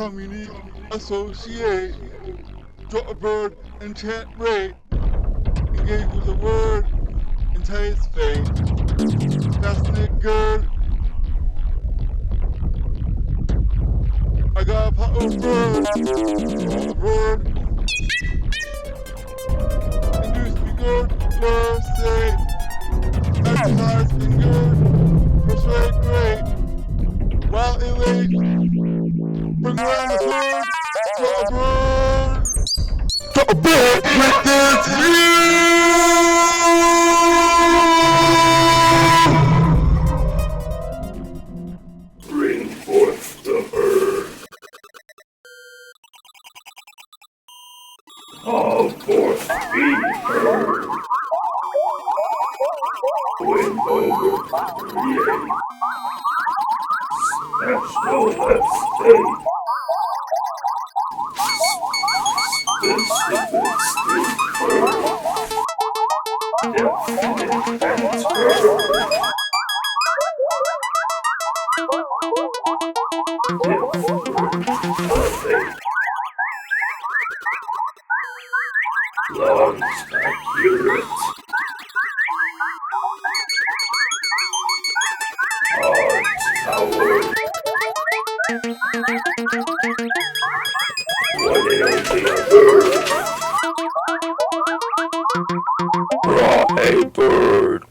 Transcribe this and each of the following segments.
become unique, associate, draw a bird, enchant, grate, engage with a word, entice, fate, fascinate, gird. I got a pot of bird, draw a bird, induce, begird, love, sate, entice, engird, persuade, grate, wile, elate, bring around the bird, draw a bird, draw a bird with this Bring forth the herd. All forth the herd. Win over breahe. Smash the left state. Specifics inferred. Definite enthrolled. Lungs accurate. Hard tower. What ails the bird? Breahe bird.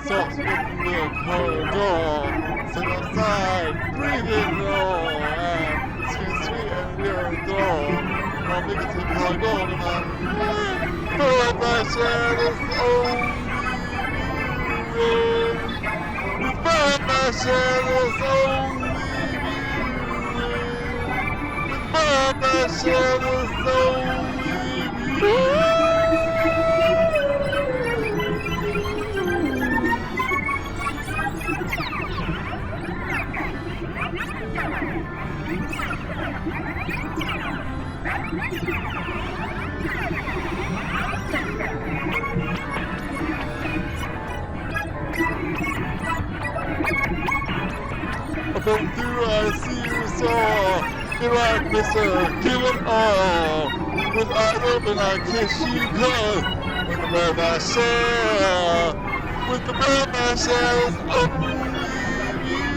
sauce with the corridor. Sit outside, breathe in low, and sweet and weird though. I'll make it to cargo and I'm but my shadows only win. But my shadows only win. But my shadows only win. From through I see you saw, erotic mister, kill it all. With eyes open I kiss you good, with the breath I share. With the breath I share is only you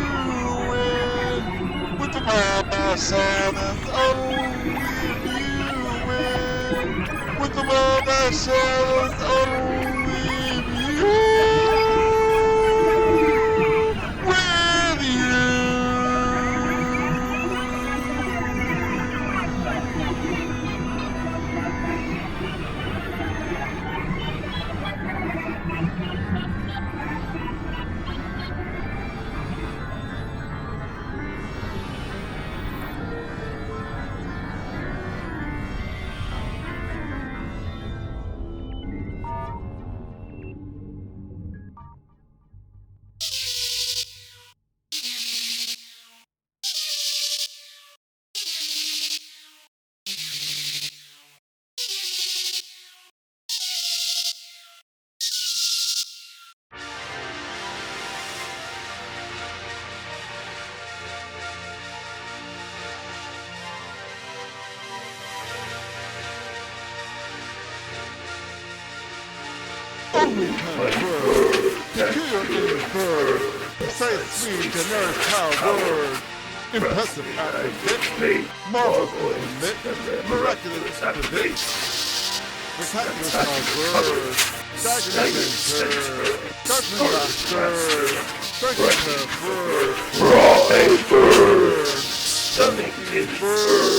win. With the breath I share is only you win. With the breath I share is only you with you. Only conferred, pure inferred, precise sweet generis word, impressive advocate, marvelous admit, miraculous advocate, spectacular word, diagnosis incurred, judgment master, striking conferred, Breahe bird. stunning inferred.